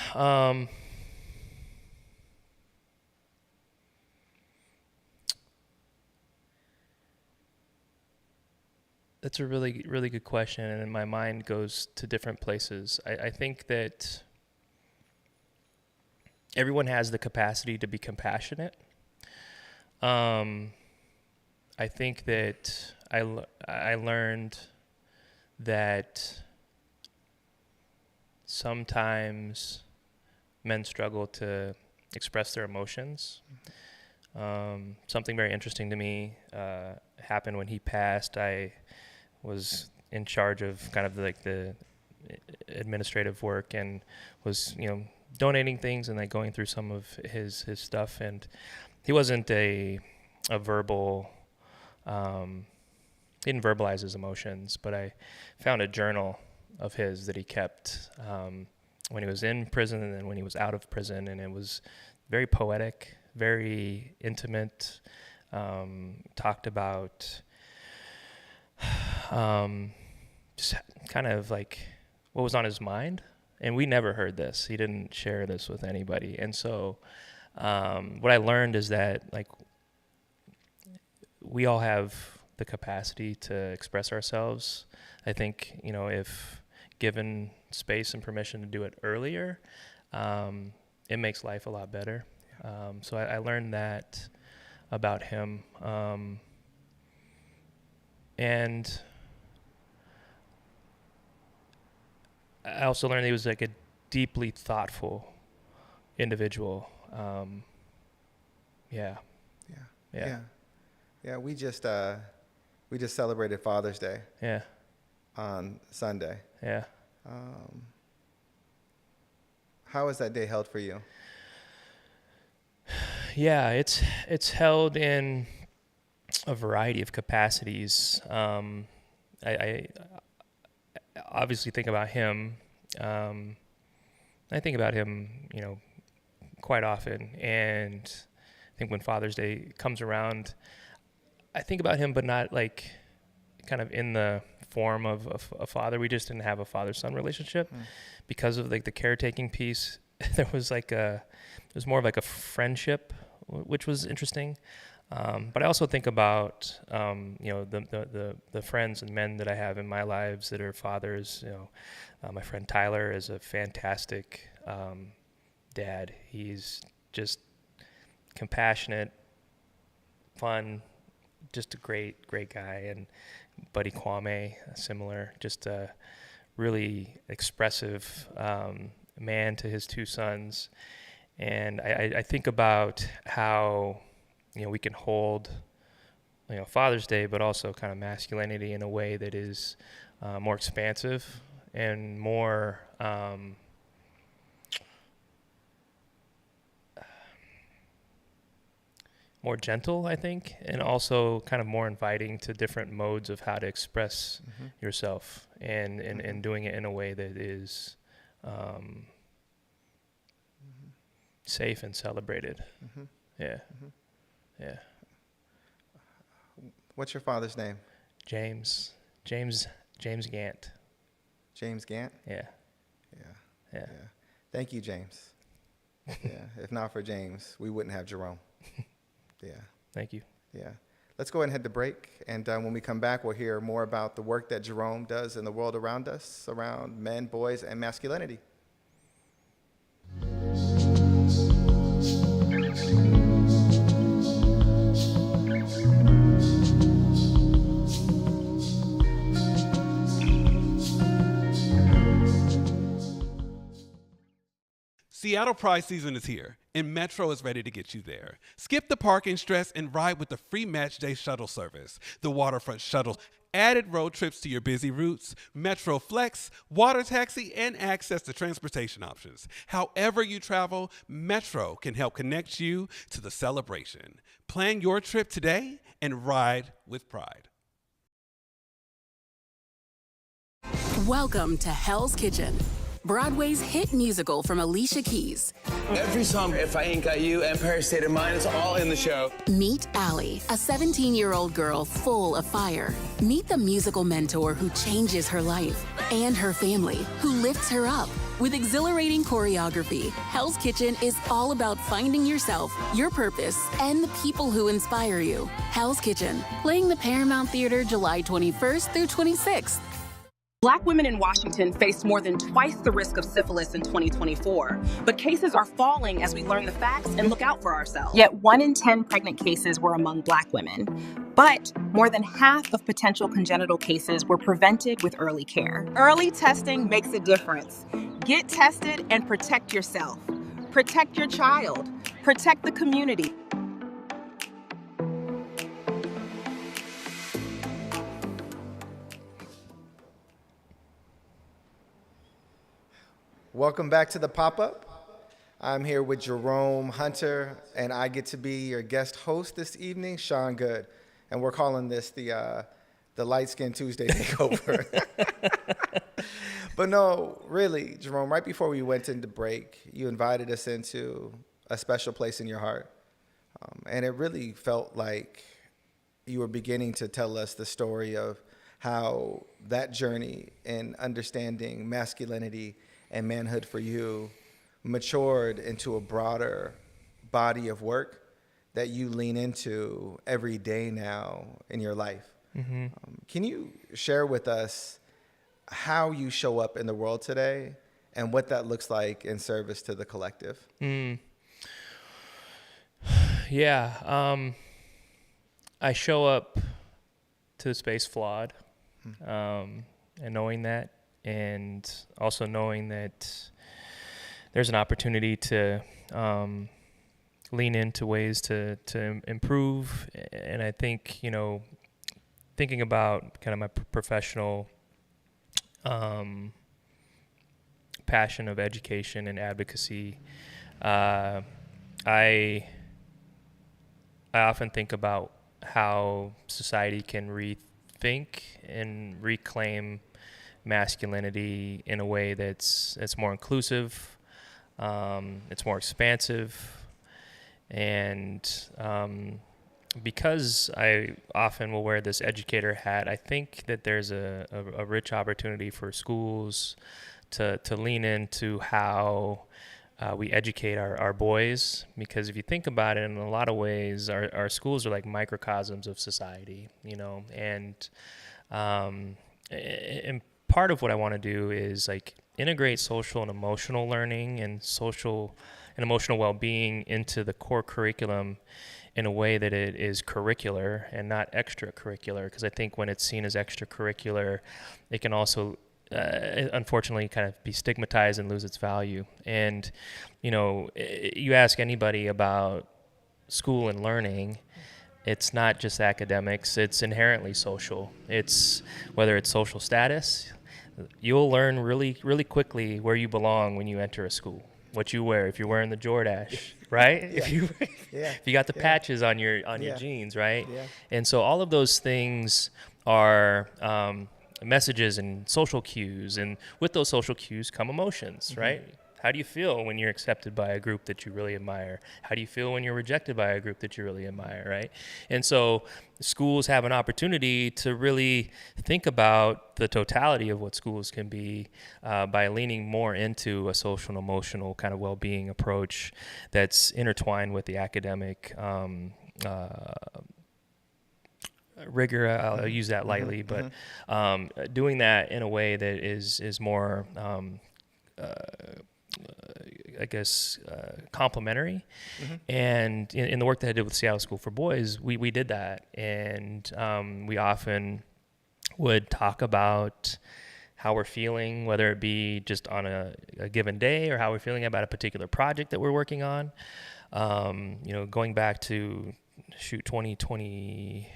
That's a really, really good question, and my mind goes to different places. I think that everyone has the capacity to be compassionate. I think that I learned that sometimes men struggle to express their emotions. Something very interesting to me happened when he passed. I was in charge of kind of like the administrative work and was, donating things and like going through some of his stuff. And he wasn't a verbal, he didn't verbalize his emotions, but I found a journal of his that he kept when he was in prison and then when he was out of prison. And it was very poetic, very intimate, talked about just kind of like what was on his mind. And we never heard this. He didn't share this with anybody. And so what I learned is that like we all have the capacity to express ourselves. I think, if given space and permission to do it earlier, it makes life a lot better. So I learned that about him. And I also learned he was like a deeply thoughtful individual. Yeah. We just celebrated Father's Day. Yeah. On Sunday. Yeah. How is that day held for you? Yeah, it's held in a variety of capacities. I obviously think about him. I think about him, quite often. And I think when Father's Day comes around, I think about him, but not like kind of in the form of a father. We just didn't have a father-son relationship because of like the caretaking piece. There was more of like a friendship, which was interesting. But I also think about, the friends and men that I have in my lives that are fathers. My friend Tyler is a fantastic dad. He's just compassionate, fun, just a great guy. And Buddy Kwame, similar, just a really expressive man to his two sons. And I think about how we can hold, Father's Day, but also kind of masculinity in a way that is more expansive and more gentle, I think, and also kind of more inviting to different modes of how to express yourself and doing it in a way that is safe and celebrated. Yeah. Yeah. What's your father's name? James Gant. James Gant? Yeah. Thank you, James. If not for James, we wouldn't have Jerome. Thank you. Let's go ahead and hit the break. And when we come back, we'll hear more about the work that Jerome does in the world around us, around men, boys, and masculinity. Seattle Pride season is here, and Metro is ready to get you there. Skip the parking stress and ride with the free Match Day shuttle service. The Waterfront Shuttle, added road trips to your busy routes, Metro Flex, water taxi, and access to transportation options. However you travel, Metro can help connect you to the celebration. Plan your trip today and ride with pride. Welcome to Hell's Kitchen. Broadway's hit musical from Alicia Keys. Every song, If I Ain't Got You, Empire State of Mind, it's all in the show. Meet Allie, a 17-year-old girl full of fire. Meet the musical mentor who changes her life and her family, who lifts her up. With exhilarating choreography, Hell's Kitchen is all about finding yourself, your purpose, and the people who inspire you. Hell's Kitchen, playing the Paramount Theater July 21st through 26th. Black women in Washington faced more than twice the risk of syphilis in 2024, but cases are falling as we learn the facts and look out for ourselves. Yet 1 in 10 pregnant cases were among Black women, but more than half of potential congenital cases were prevented with early care. Early testing makes a difference. Get tested and protect yourself. Protect your child. Protect the community. Welcome back to the pop-up. I'm here with Jerome Hunter, and I get to be your guest host this evening, Sean Goode. And we're calling this the Light Skin Tuesday takeover. But no, really, Jerome, right before we went into break, you invited us into a special place in your heart. And it really felt like you were beginning to tell us the story of how that journey in understanding masculinity and manhood for you matured into a broader body of work that you lean into every day now in your life. Mm-hmm. Can you share with us how you show up in the world today and what that looks like in service to the collective? Yeah. I show up to the space flawed, and knowing that, and also knowing that there's an opportunity to lean into ways to improve. And I think, thinking about kind of my professional passion of education and advocacy, I often think about how society can rethink and reclaim masculinity in a way that's more inclusive, it's more expansive, and because I often will wear this educator hat, I think that there's a rich opportunity for schools to lean into how we educate our boys, because if you think about it, in a lot of ways, our schools are like microcosms of society, and part of what I want to do is like integrate social and emotional learning and social and emotional well-being into the core curriculum in a way that it is curricular and not extracurricular, because I think when it's seen as extracurricular, it can also unfortunately kind of be stigmatized and lose its value. And you ask anybody about school and learning, it's not just academics, it's inherently social. It's whether it's social status, you'll learn really, really quickly where you belong when you enter a school. What you wear, if you're wearing the Jordache, right? Yeah. If you got the patches on your jeans, right? Yeah. And so all of those things are messages and social cues, and with those social cues come emotions, mm-hmm. right? How do you feel when you're accepted by a group that you really admire? How do you feel when you're rejected by a group that you really admire, right? And so schools have an opportunity to really think about the totality of what schools can be by leaning more into a social and emotional kind of well-being approach that's intertwined with the academic rigor. I'll use that lightly, but doing that in a way that is more complementary. Mm-hmm. And in the work that I did with Seattle School for Boys, we did that. And we often would talk about how we're feeling, whether it be just on a given day or how we're feeling about a particular project that we're working on. Going back to 2020,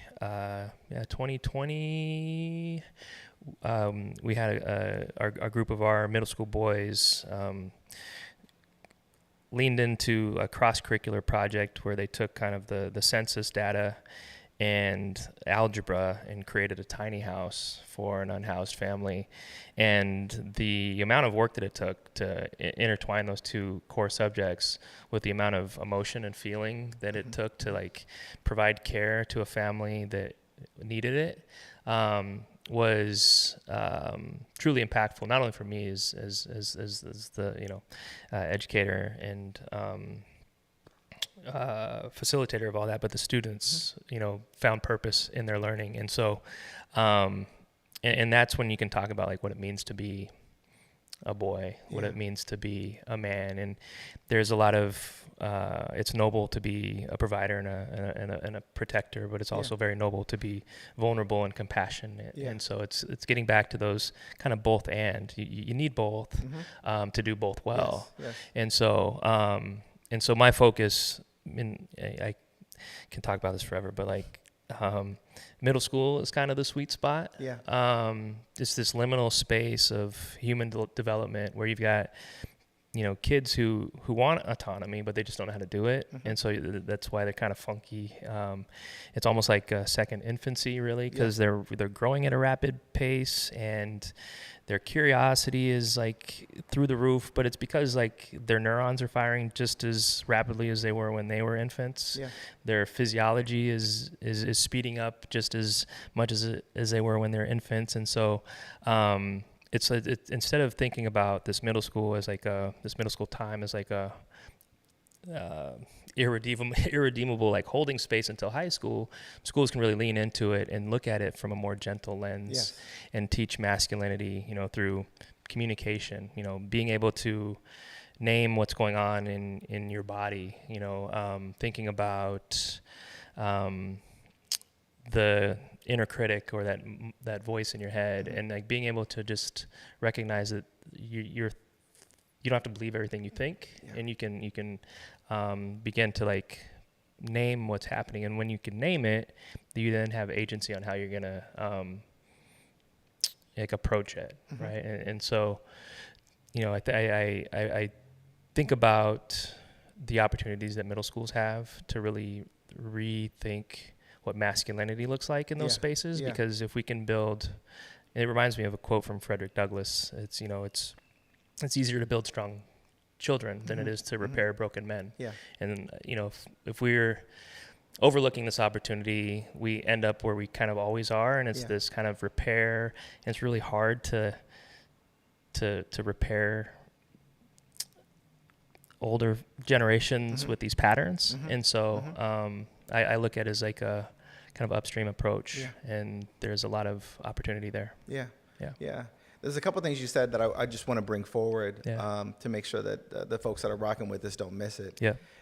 we had our group of our middle school boys leaned into a cross-curricular project where they took kind of the census data and algebra and created a tiny house for an unhoused family. And the amount of work that it took to intertwine those two core subjects with the amount of emotion and feeling that it took to like provide care to a family that needed it was truly impactful, not only for me as the educator and facilitator of all that, but the students found purpose in their learning. And so and that's when you can talk about like what it means to be a boy, what it means to be a man. And there's a lot of it's noble to be a provider and a protector, but it's also very noble to be vulnerable and compassionate. And so it's getting back to those kind of both and. You need both to do both well. And so my focus, I can talk about this forever, but like middle school is kind of the sweet spot. It's this liminal space of human development where you've got kids who want autonomy, but they just don't know how to do it. And so that's why they're kind of funky. It's almost like a second infancy, really, because they're growing at a rapid pace, and their curiosity is like through the roof, but it's because like their neurons are firing just as rapidly as they were when they were infants. Their physiology is speeding up just as much as they were when they're infants. And so it's instead of thinking about this middle school as like this middle school time as like a irredeemable like holding space until high school, schools can really lean into it and look at it from a more gentle lens and teach masculinity, through communication, being able to name what's going on in your body, thinking about the inner critic or that voice in your head, and like being able to just recognize that you don't have to believe everything you think, and you can begin to like name what's happening. And when you can name it, you then have agency on how you're gonna like approach it, right? And so I think about the opportunities that middle schools have to really rethink what masculinity looks like in those spaces, because if we can build, it reminds me of a quote from Frederick Douglass. It's it's easier to build strong children than it is to repair broken men. And if we're overlooking this opportunity, we end up where we kind of always are, and it's this kind of repair, and it's really hard to repair older generations with these patterns. And so I look at it as like a kind of upstream approach, and there's a lot of opportunity there. There's a couple things you said that I just want to bring forward to make sure that the folks that are rocking with this don't miss it.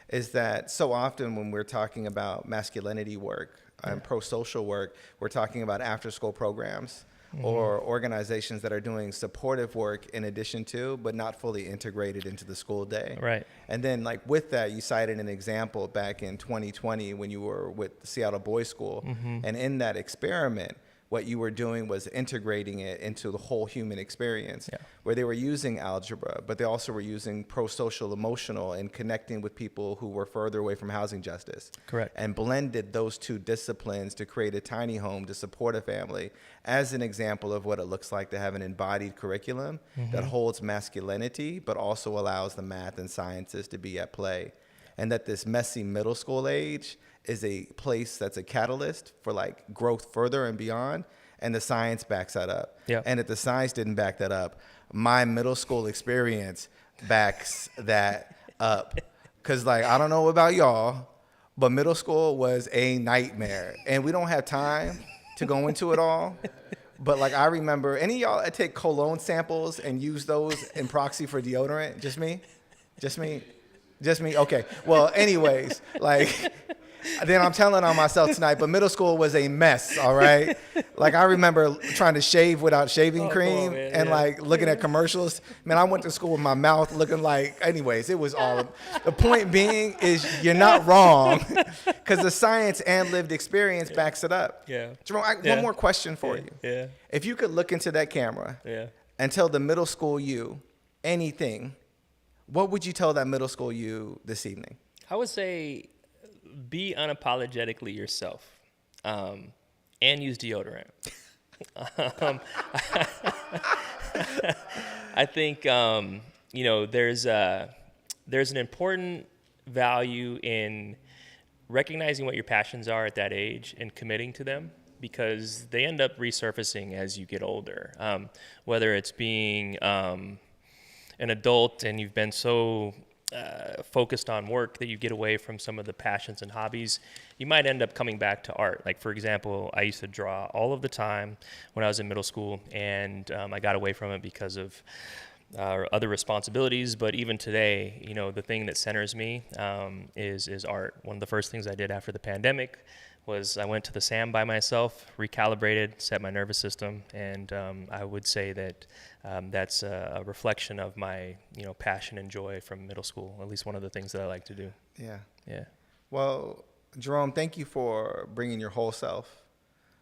Is that so often when we're talking about masculinity work and pro-social work, we're talking about after-school programs or organizations that are doing supportive work in addition to, but not fully integrated into the school day. And then like with that, you cited an example back in 2020 when you were with the Seattle Boys School. And in that experiment, what you were doing was integrating it into the whole human experience, where they were using algebra, but they also were using pro-social emotional and connecting with people who were further away from housing justice. And blended those two disciplines to create a tiny home to support a family as an example of what it looks like to have an embodied curriculum that holds masculinity, but also allows the math and sciences to be at play. And that this messy middle school age is a place that's a catalyst for like growth further and beyond, and the science backs that up. And if the science didn't back that up, my middle school experience backs that up. Cause like, I don't know about y'all, but middle school was a nightmare, and we don't have time to go into it all. But like, I remember, any of y'all that take cologne samples and use those in proxy for deodorant? Just me? Okay. Well, anyways, like, then I'm telling on myself tonight, but middle school was a mess, all right? Like, I remember trying to shave without shaving cream and like looking at commercials. Man, I went to school with my mouth looking like, anyways, it was all, the point being is you're not wrong, because the science and lived experience backs it up. Jerome, one more question for you. If you could look into that camera and tell the middle school you anything, what would you tell that middle school you this evening? I would say be unapologetically yourself. and use deodorant. I think there's an important value in recognizing what your passions are at that age and committing to them, because they end up resurfacing as you get older. Whether it's being an adult and you've been so focused on work that you get away from some of the passions and hobbies, you might end up coming back to art. Like, for example, I used to draw all of the time when I was in middle school, and I got away from it because of other responsibilities. But even today, the thing that centers me is art. One of the first things I did after the pandemic was I went to the SAM by myself, recalibrated, set my nervous system, and I would say that that's a reflection of my passion and joy from middle school, at least one of the things that I like to do. Yeah. Well, Jerome, thank you for bringing your whole self,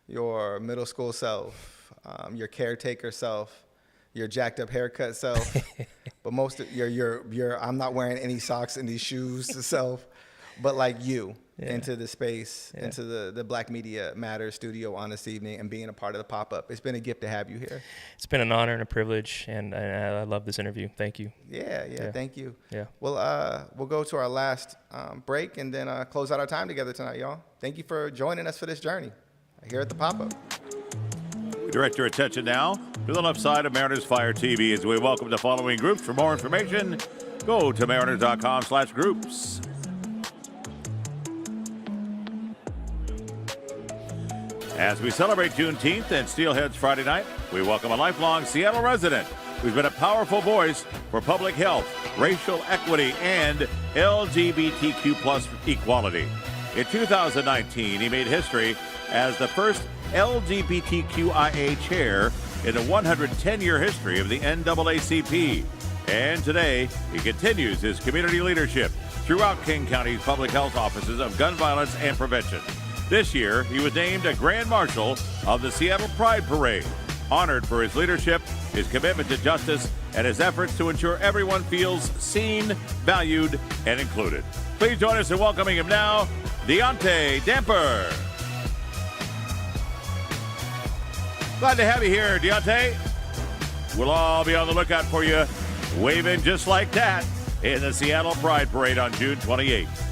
your middle school self, your caretaker self, your jacked up haircut self, but most of your I'm not wearing any socks in these shoes self, but like you. Into the space, into the Black Media Matters studio on this evening, and being a part of the pop-up. It's been a gift to have you here. It's been an honor and a privilege, and I love this interview. Thank you. Yeah, thank you. Yeah. Well, we'll go to our last break and then close out our time together tonight, y'all. Thank you for joining us for this journey here at the pop-up. We direct your attention now to the left side of Mariners Fire TV as we welcome the following groups. For more information, go to mariners.com/groups. As we celebrate Juneteenth and Steelheads Friday night, we welcome a lifelong Seattle resident who's been a powerful voice for public health, racial equity, and LGBTQ plus equality. In 2019, he made history as the first LGBTQIA chair in the 110-year history of the NAACP. And today, he continues his community leadership throughout King County's public health offices of gun violence and prevention. This year, he was named a Grand Marshal of the Seattle Pride Parade, honored for his leadership, his commitment to justice, and his efforts to ensure everyone feels seen, valued, and included. Please join us in welcoming him now, Deontay Damper. Glad to have you here, Deontay. We'll all be on the lookout for you, waving just like that in the Seattle Pride Parade on June 28th.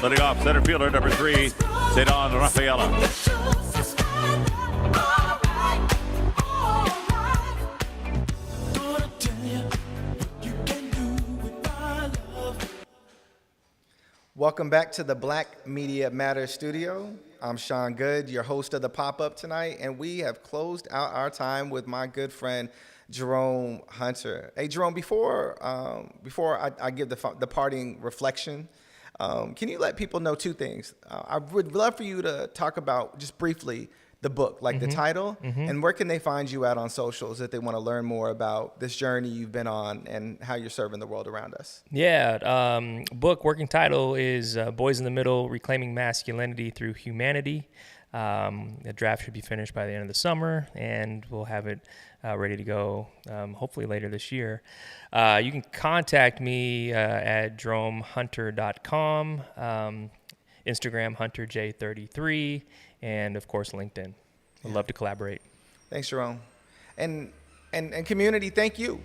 Letting off center fielder number 3, Cedon Rafaela. Welcome back to the Black Media Matters studio. I'm Sean Goode, your host of the pop-up tonight, and we have closed out our time with my good friend Jerome Hunter. Hey, Jerome, before I give the parting reflection, can you let people know two things? I would love for you to talk about, just briefly, the book, like the title, and where can they find you at on socials if they want to learn more about this journey you've been on and how you're serving the world around us? Yeah, book working title is Boys in the Middle, Reclaiming Masculinity Through Humanity. The draft should be finished by the end of the summer, and we'll have it ready to go hopefully later this year. You can contact me at jeromehunter.com, Instagram HunterJ33, and of course LinkedIn. I'd love to collaborate. Thanks, Jerome. And community, thank you.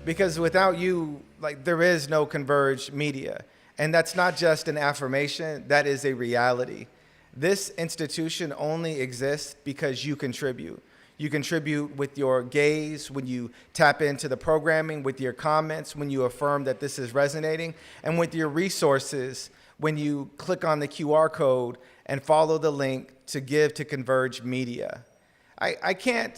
Because without you, there is no Converge Media. And that's not just an affirmation, that is a reality. This institution only exists because you contribute. You contribute with your gaze, when you tap into the programming, with your comments, when you affirm that this is resonating, and with your resources, when you click on the QR code and follow the link to give to Converge Media. I can't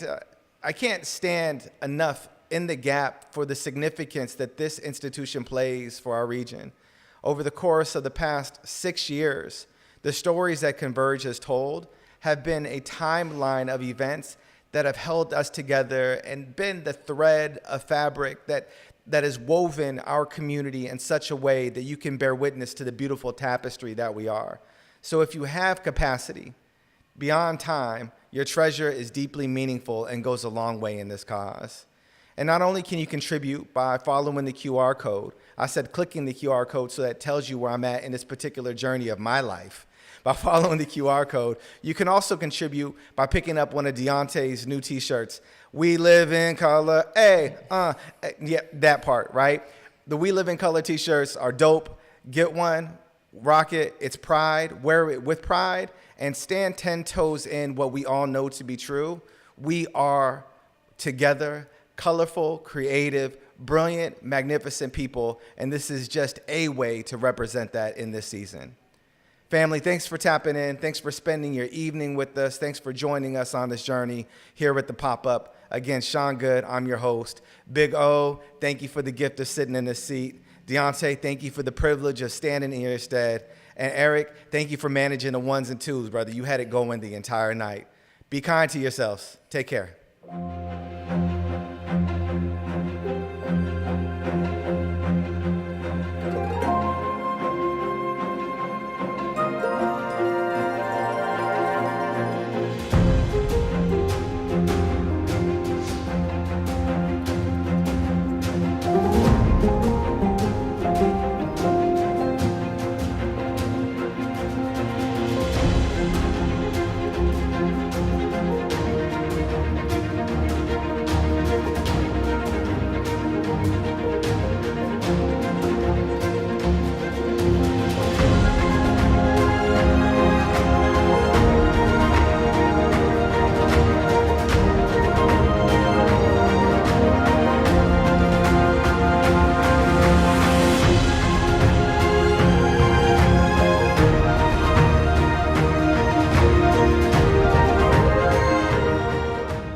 stand enough in the gap for the significance that this institution plays for our region. Over the course of the past 6 years, the stories that Converge has told have been a timeline of events that have held us together and been the thread of fabric that has woven our community in such a way that you can bear witness to the beautiful tapestry that we are. So if you have capacity beyond time, your treasure is deeply meaningful and goes a long way in this cause. And not only can you contribute by following the QR code, I said clicking the QR code so that it tells you where I'm at in this particular journey of my life. By following the QR code, you can also contribute by picking up one of Deontay's new t-shirts. We live in color, yeah, that part, right? The We Live in Color t-shirts are dope. Get one, rock it, it's pride, wear it with pride, and stand 10 toes in what we all know to be true. We are together, colorful, creative, brilliant, magnificent people, and this is just a way to represent that in this season. Family, thanks for tapping in. Thanks for spending your evening with us. Thanks for joining us on this journey here at the Pop-Up. Again, Sean Goode, I'm your host. Big O, thank you for the gift of sitting in this seat. Deontay, thank you for the privilege of standing in your stead. And Eric, thank you for managing the ones and twos, brother. You had it going the entire night. Be kind to yourselves. Take care.